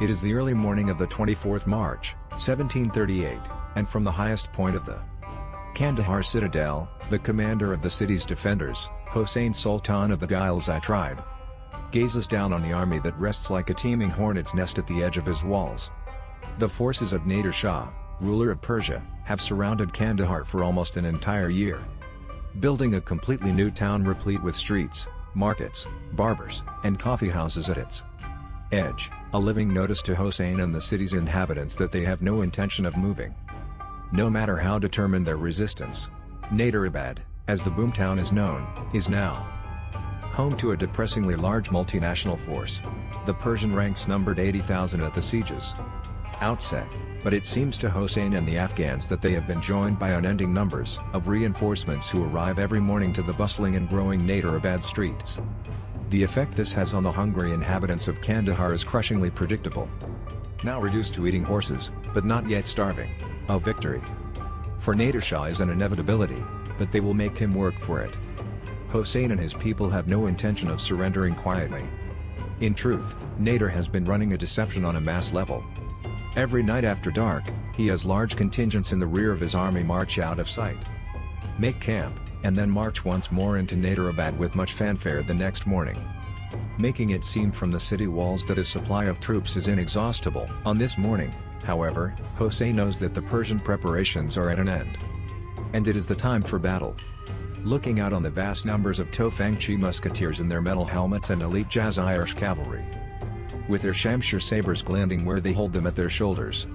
It is the early morning of the 24th March, 1738, and from the highest point of the Kandahar citadel, the commander of the city's defenders, Hossein Sultan of the Ghilzai tribe, gazes down on the army that rests like a teeming hornet's nest at the edge of his walls. The forces of Nader Shah, ruler of Persia, have surrounded Kandahar for almost an entire year, building a completely new town replete with streets, markets, barbers, and coffee houses at its edge, a living notice to Hossein and the city's inhabitants that they have no intention of moving. No matter how determined their resistance, Naderabad, as the boomtown is known, is now home to a depressingly large multinational force. The Persian ranks numbered 80,000 at the siege's outset, but it seems to Hossein and the Afghans that they have been joined by unending numbers of reinforcements who arrive every morning to the bustling and growing Naderabad streets. The effect this has on the hungry inhabitants of Kandahar is crushingly predictable. Now reduced to eating horses, but not yet starving, a victory for Nader Shah is an inevitability, but they will make him work for it. Hossein and his people have no intention of surrendering quietly. In truth, Nader has been running a deception on a mass level. Every night after dark, he has large contingents in the rear of his army march out of sight, make camp, and then march once more into Naderabad with much fanfare the next morning, making it seem from the city walls that his supply of troops is inexhaustible. On this morning, however, Hossein knows that the Persian preparations are at an end, and it is the time for battle. Looking out on the vast numbers of Tofangchi musketeers in their metal helmets and elite Jazairish cavalry, with their Shamshir sabers glinting where they hold them at their shoulders,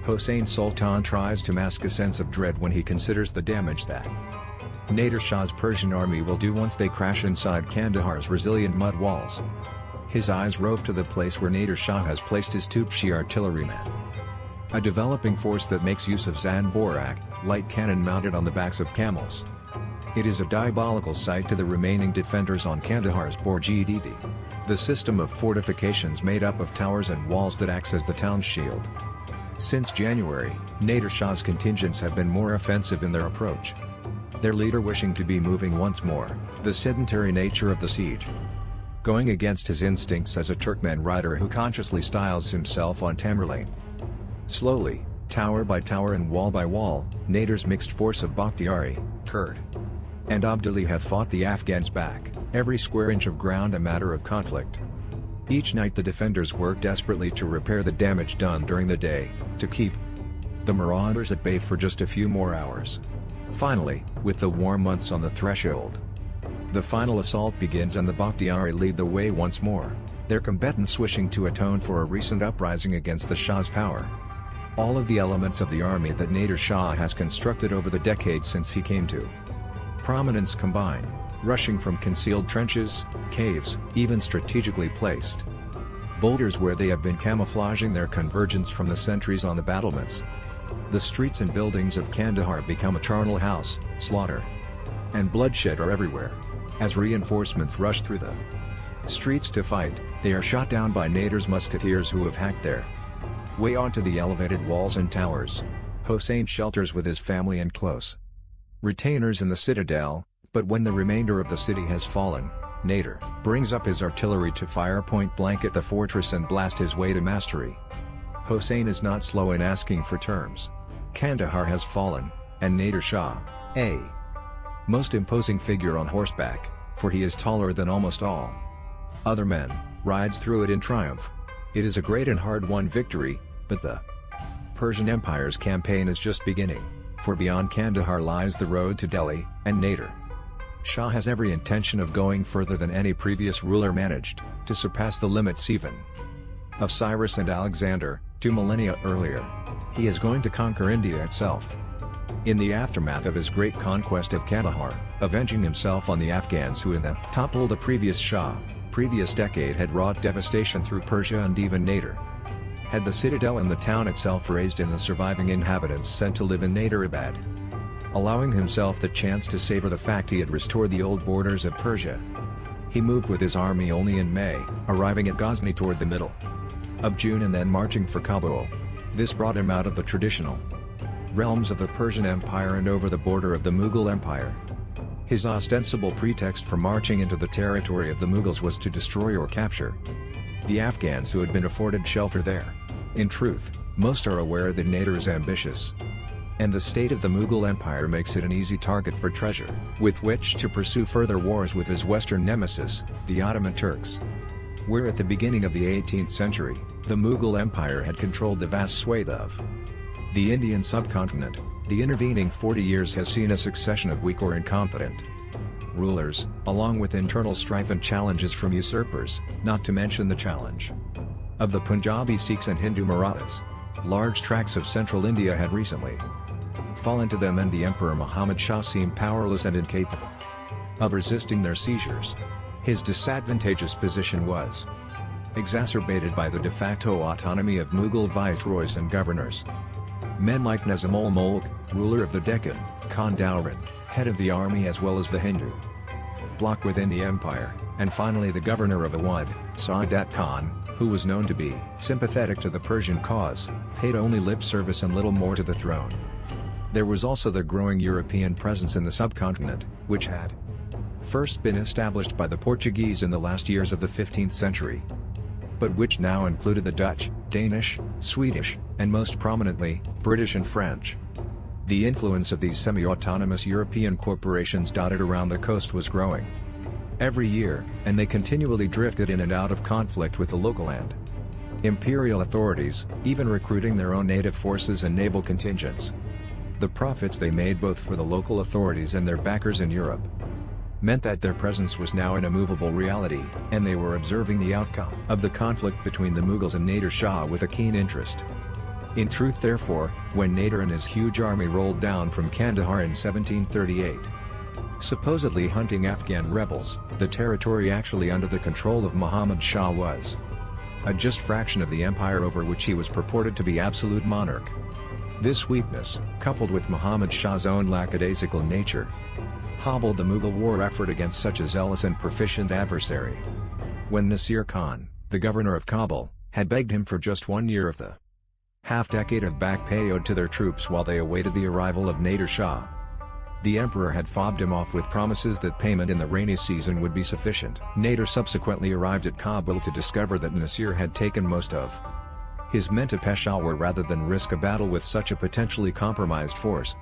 Hossein Sultan tries to mask a sense of dread when he considers the damage that Nader Shah's Persian army will do once they crash inside Kandahar's resilient mud walls. His eyes rove to the place where Nader Shah has placed his Tupshi artillerymen, a developing force that makes use of Zanborak, light cannon mounted on the backs of camels. It is a diabolical sight to the remaining defenders on Kandahar's Borji-Didi, the system of fortifications made up of towers and walls that acts as the town's shield. Since January, Nader Shah's contingents have been more offensive in their approach, their leader wishing to be moving once more, the sedentary nature of the siege going against his instincts as a Turkmen rider who consciously styles himself on Tamerlane. Slowly, tower by tower and wall by wall, Nader's mixed force of Bakhtiari, Kurd, and Abdali have fought the Afghans back, every square inch of ground a matter of conflict. Each night the defenders work desperately to repair the damage done during the day, to keep the marauders at bay for just a few more hours. Finally, with the warm months on the threshold, the final assault begins and the Bakhtiari lead the way once more, their combatants wishing to atone for a recent uprising against the Shah's power. All of the elements of the army that Nader Shah has constructed over the decades since he came to prominence combine, rushing from concealed trenches, caves, even strategically placed boulders where they have been camouflaging their convergence from the sentries on the battlements. The streets and buildings of Kandahar become a charnel house, slaughter and bloodshed are everywhere. As reinforcements rush through the streets to fight, they are shot down by Nader's musketeers who have hacked their way onto the elevated walls and towers. Hossein shelters with his family and close retainers in the citadel, but when the remainder of the city has fallen, Nader brings up his artillery to fire point blank at the fortress and blast his way to mastery. Hossein is not slow in asking for terms. Kandahar has fallen, and Nader Shah, a most imposing figure on horseback, for he is taller than almost all other men, rides through it in triumph. It is a great and hard-won victory, but the Persian Empire's campaign is just beginning, for beyond Kandahar lies the road to Delhi, and Nader Shah has every intention of going further than any previous ruler managed, to surpass the limits even of Cyrus and Alexander, 2 millennia earlier. He is going to conquer India itself. In the aftermath of his great conquest of Kandahar, avenging himself on the Afghans who in the toppled a previous Shah, previous decade had wrought devastation through Persia and even Nader had the citadel and the town itself razed and the surviving inhabitants sent to live in Naderabad, allowing himself the chance to savor the fact he had restored the old borders of Persia. He moved with his army only in May, arriving at Ghazni toward the middle of June and then marching for Kabul. This brought him out of the traditional realms of the Persian Empire and over the border of the Mughal Empire. His ostensible pretext for marching into the territory of the Mughals was to destroy or capture the Afghans who had been afforded shelter there. In truth, most are aware that Nader is ambitious, and the state of the Mughal Empire makes it an easy target for treasure, with which to pursue further wars with his western nemesis, the Ottoman Turks. Where at the beginning of the 18th century, the Mughal Empire had controlled the vast swathe of the Indian subcontinent, the intervening 40 years has seen a succession of weak or incompetent rulers, along with internal strife and challenges from usurpers, not to mention the challenge of the Punjabi Sikhs and Hindu Marathas. Large tracts of central India had recently fallen to them, and the Emperor Muhammad Shah seemed powerless and incapable of resisting their seizures. His disadvantageous position was exacerbated by the de facto autonomy of Mughal viceroys and governors. Men like Nizam-ul-Mulk, ruler of the Deccan, Khan Dauran, head of the army as well as the Hindu bloc within the empire, and finally the governor of Awadh, Saadat Khan, who was known to be sympathetic to the Persian cause, paid only lip service and little more to the throne. There was also the growing European presence in the subcontinent, which had first been established by the Portuguese in the last years of the 15th century, but which now included the Dutch, Danish, Swedish, and most prominently, British and French. The influence of these semi-autonomous European corporations dotted around the coast was growing every year, and they continually drifted in and out of conflict with the local and imperial authorities, even recruiting their own native forces and naval contingents. The profits they made both for the local authorities and their backers in Europe meant that their presence was now an immovable reality, and they were observing the outcome of the conflict between the Mughals and Nader Shah with a keen interest. In truth, therefore, when Nader and his huge army rolled down from Kandahar in 1738, supposedly hunting Afghan rebels, the territory actually under the control of Muhammad Shah was a just fraction of the empire over which he was purported to be absolute monarch. This weakness, coupled with Muhammad Shah's own lackadaisical nature, hobbled the Mughal war effort against such a zealous and proficient adversary. When Nasir Khan, the governor of Kabul, had begged him for just 1 year of the half-decade of back pay owed to their troops while they awaited the arrival of Nader Shah, the emperor had fobbed him off with promises that payment in the rainy season would be sufficient. Nader subsequently arrived at Kabul to discover that Nasir had taken most of his men to Peshawar rather than risk a battle with such a potentially compromised force.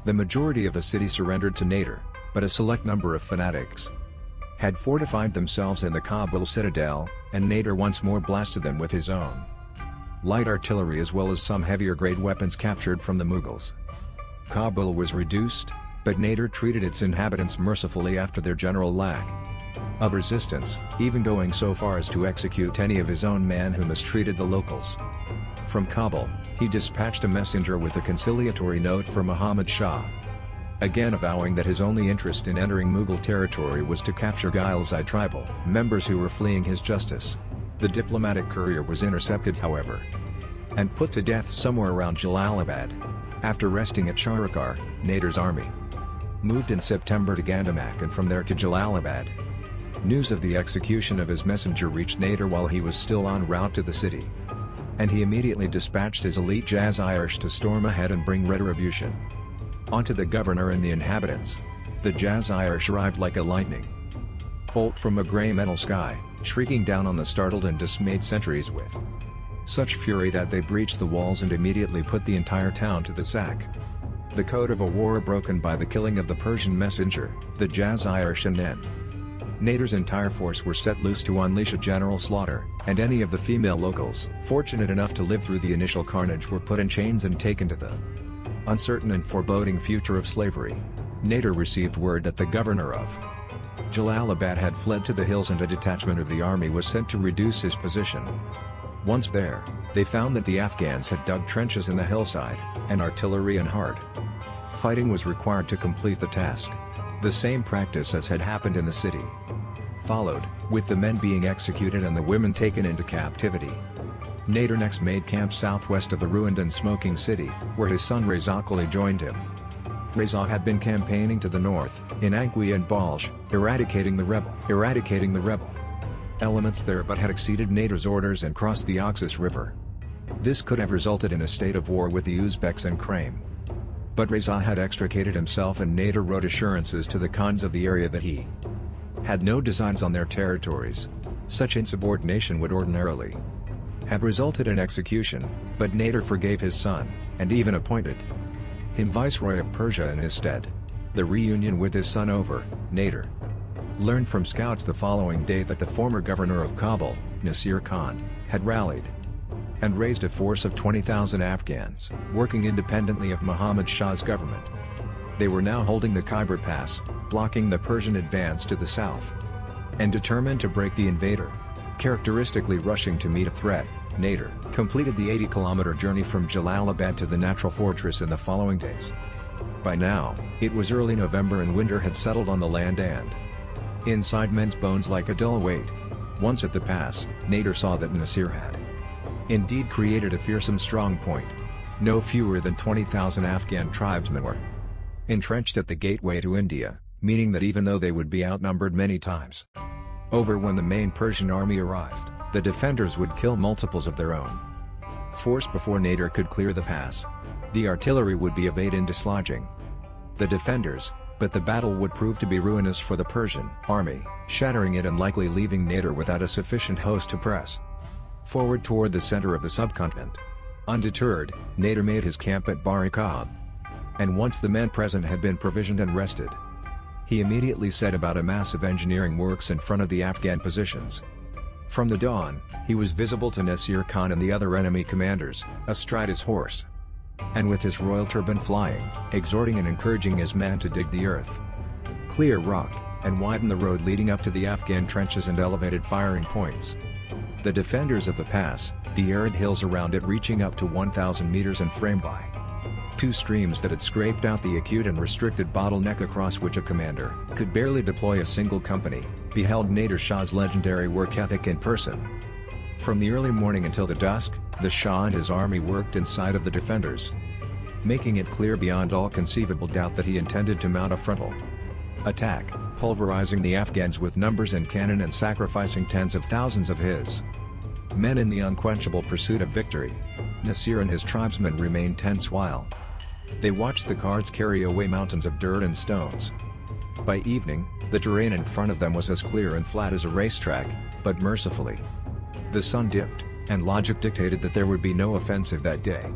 The majority of the city surrendered to Nader, but a select number of fanatics had fortified themselves in the Kabul citadel, and Nader once more blasted them with his own light artillery as well as some heavier grade weapons captured from the Mughals. Kabul was reduced, but Nader treated its inhabitants mercifully after their general lack of resistance, even going so far as to execute any of his own men who mistreated the locals. From Kabul, he dispatched a messenger with a conciliatory note for Muhammad Shah, again avowing that his only interest in entering Mughal territory was to capture Ghilzai tribal members who were fleeing his justice. The diplomatic courier was intercepted, however, and put to death somewhere around Jalalabad. After resting at Charikar, Nader's army moved in September to Gandamak and from there to Jalalabad. News of the execution of his messenger reached Nader while he was still en route to the city, and he immediately dispatched his elite Jazirs to storm ahead and bring retribution onto the governor and the inhabitants. The Jazirs arrived like a lightning bolt from a grey metal sky, shrieking down on the startled and dismayed sentries with such fury that they breached the walls and immediately put the entire town to the sack. The code of a war broken by the killing of the Persian messenger, the Jazir Shanen. Nader's entire force were set loose to unleash a general slaughter, and any of the female locals fortunate enough to live through the initial carnage were put in chains and taken to the uncertain and foreboding future of slavery. Nader received word that the governor of Jalalabad had fled to the hills and a detachment of the army was sent to reduce his position. Once there, they found that the Afghans had dug trenches in the hillside, and artillery and hard fighting was required to complete the task. The same practice as had happened in the city followed, with the men being executed and the women taken into captivity. Nader next made camp southwest of the ruined and smoking city, where his son Reza Quli joined him. Reza had been campaigning to the north, in Angui and Balj, eradicating the rebel elements there, but had exceeded Nader's orders and crossed the Oxus River. This could have resulted in a state of war with the Uzbeks and Krym. But Reza had extricated himself, and Nader wrote assurances to the Khans of the area that he had no designs on their territories. Such insubordination would ordinarily have resulted in execution, but Nader forgave his son, and even appointed him viceroy of Persia in his stead. The reunion with his son over, Nader learned from scouts the following day that the former governor of Kabul, Nasir Khan, had rallied and raised a force of 20,000 Afghans, working independently of Muhammad Shah's government. They were now holding the Khyber Pass, blocking the Persian advance to the south. And determined to break the invader, characteristically rushing to meet a threat, Nader completed the 80-kilometer journey from Jalalabad to the natural fortress in the following days. By now, it was early November and winter had settled on the land and inside men's bones like a dull weight. Once at the pass, Nader saw that Nasir had indeed created a fearsome strong point. No fewer than 20,000 Afghan tribesmen were entrenched at the gateway to India, meaning that even though they would be outnumbered many times over when the main Persian army arrived, the defenders would kill multiples of their own force before Nader could clear the pass. The artillery would be evade in dislodging the defenders, but the battle would prove to be ruinous for the Persian army, shattering it and likely leaving Nader without a sufficient host to press forward toward the center of the subcontinent. Undeterred, Nader made his camp at Barikab, and once the men present had been provisioned and rested, he immediately set about a massive engineering works in front of the Afghan positions. From the dawn, he was visible to Nasir Khan and the other enemy commanders, astride his horse, and with his royal turban flying, exhorting and encouraging his men to dig the earth, clear rock, and widen the road leading up to the Afghan trenches and elevated firing points. The defenders of the pass, the arid hills around it reaching up to 1,000 meters and framed by two streams that had scraped out the acute and restricted bottleneck across which a commander could barely deploy a single company, beheld Nader Shah's legendary work ethic in person. From the early morning until the dusk, the Shah and his army worked inside of the defenders, making it clear beyond all conceivable doubt that he intended to mount a frontal attack, pulverizing the Afghans with numbers and cannon and sacrificing tens of thousands of his men in the unquenchable pursuit of victory. Nasir and his tribesmen remained tense while they watched the carts carry away mountains of dirt and stones. By evening, the terrain in front of them was as clear and flat as a racetrack, but mercifully, the sun dipped, and logic dictated that there would be no offensive that day.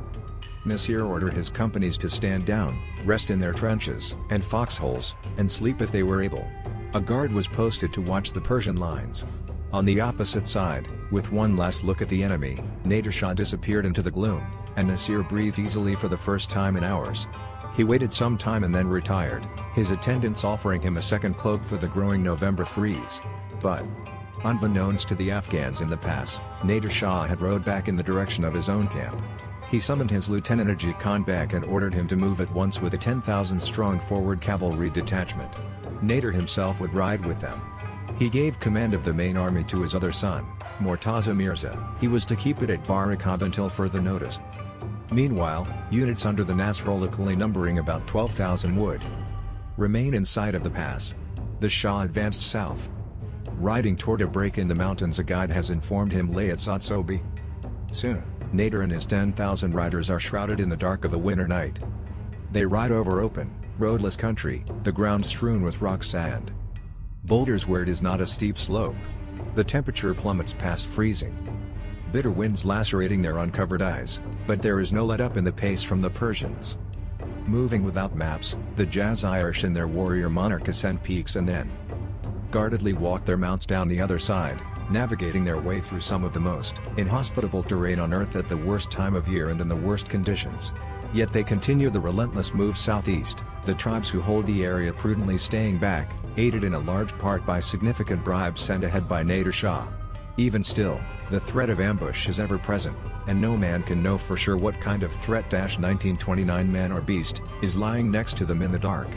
Nasir ordered his companies to stand down, rest in their trenches and foxholes, and sleep if they were able. A guard was posted to watch the Persian lines. On the opposite side, with one last look at the enemy, Nader Shah disappeared into the gloom, and Nasir breathed easily for the first time in hours. He waited some time and then retired, his attendants offering him a second cloak for the growing November freeze. But, unbeknownst to the Afghans in the pass, Nader Shah had rode back in the direction of his own camp. He summoned his Lieutenant Ajit Khan back and ordered him to move at once with a 10,000-strong forward cavalry detachment. Nader himself would ride with them. He gave command of the main army to his other son, Mortaza Mirza. He was to keep it at Barikab until further notice. Meanwhile, units under the Nasrullah Khalil numbering about 12,000 would remain inside of the pass. The Shah advanced south, riding toward a break in the mountains a guide has informed him lay at Satsobi. Soon, Nader and his 10,000 riders are shrouded in the dark of a winter night. They ride over open, roadless country, the ground strewn with rock sand, boulders where it is not a steep slope. The temperature plummets past freezing. Bitter winds lacerating their uncovered eyes, but there is no let-up in the pace from the Persians. Moving without maps, the Jazirs and their warrior monarch ascend peaks and then guardedly walk their mounts down the other side, navigating their way through some of the most inhospitable terrain on earth at the worst time of year and in the worst conditions. Yet they continue the relentless move southeast, the tribes who hold the area prudently staying back, aided in a large part by significant bribes sent ahead by Nader Shah. Even still, the threat of ambush is ever present, and no man can know for sure what kind of threat 1929 man or beast is lying next to them in the dark.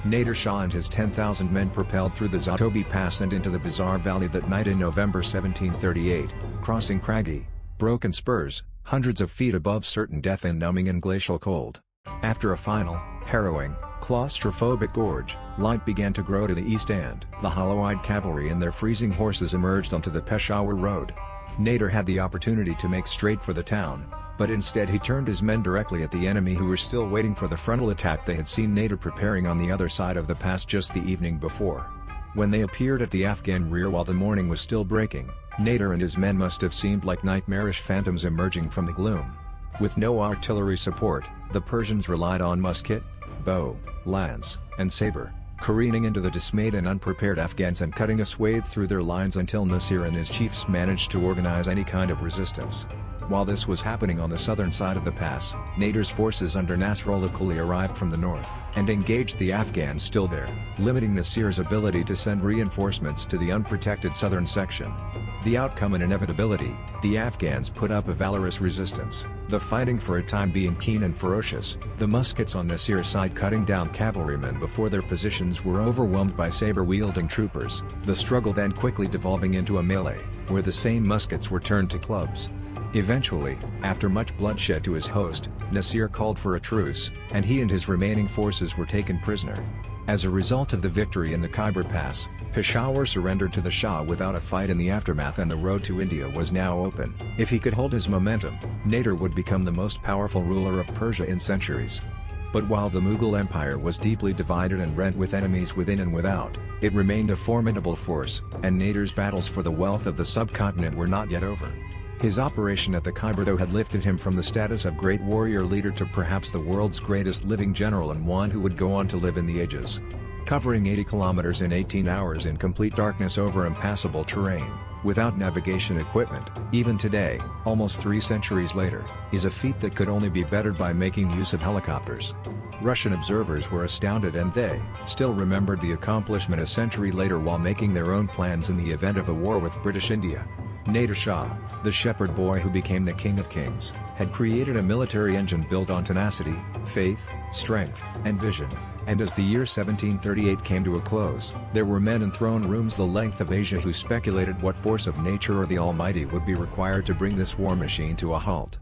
Nader Shah and his 10,000 men propelled through the Zatobi Pass and into the Bizarre Valley that night in November 1738, crossing craggy, broken spurs, hundreds of feet above certain death and numbing and glacial cold. After a final, harrowing, claustrophobic gorge, light began to grow to the east and the hollow-eyed cavalry and their freezing horses emerged onto the Peshawar road. Nader had the opportunity to make straight for the town, but instead he turned his men directly at the enemy who were still waiting for the frontal attack they had seen Nader preparing on the other side of the pass just the evening before. When they appeared at the Afghan rear while the morning was still breaking, Nader and his men must have seemed like nightmarish phantoms emerging from the gloom. With no artillery support, the Persians relied on musket, bow, lance, and saber, careening into the dismayed and unprepared Afghans and cutting a swathe through their lines until Nasir and his chiefs managed to organize any kind of resistance. While this was happening on the southern side of the pass, Nader's forces under Nasrullah Quli arrived from the north, and engaged the Afghans still there, limiting Nasir's ability to send reinforcements to the unprotected southern section. The outcome and inevitability: the Afghans put up a valorous resistance, the fighting for a time being keen and ferocious, the muskets on Nasir's side cutting down cavalrymen before their positions were overwhelmed by saber-wielding troopers, the struggle then quickly devolving into a melee, where the same muskets were turned to clubs. Eventually, after much bloodshed to his host, Nasir called for a truce, and he and his remaining forces were taken prisoner. As a result of the victory in the Khyber Pass, Peshawar surrendered to the Shah without a fight in the aftermath, and the road to India was now open. If he could hold his momentum, Nader would become the most powerful ruler of Persia in centuries. But while the Mughal Empire was deeply divided and rent with enemies within and without, it remained a formidable force, and Nader's battles for the wealth of the subcontinent were not yet over. His operation at the Khyber though had lifted him from the status of great warrior leader to perhaps the world's greatest living general, and one who would go on to live in the ages. Covering 80 kilometers in 18 hours in complete darkness over impassable terrain, without navigation equipment, even today, almost 3 centuries later, is a feat that could only be bettered by making use of helicopters. Russian observers were astounded, and they still remembered the accomplishment a century later while making their own plans in the event of a war with British India. Nader Shah, the shepherd boy who became the King of Kings, had created a military engine built on tenacity, faith, strength, and vision. And as the year 1738 came to a close, there were men in throne rooms the length of Asia who speculated what force of nature or the Almighty would be required to bring this war machine to a halt.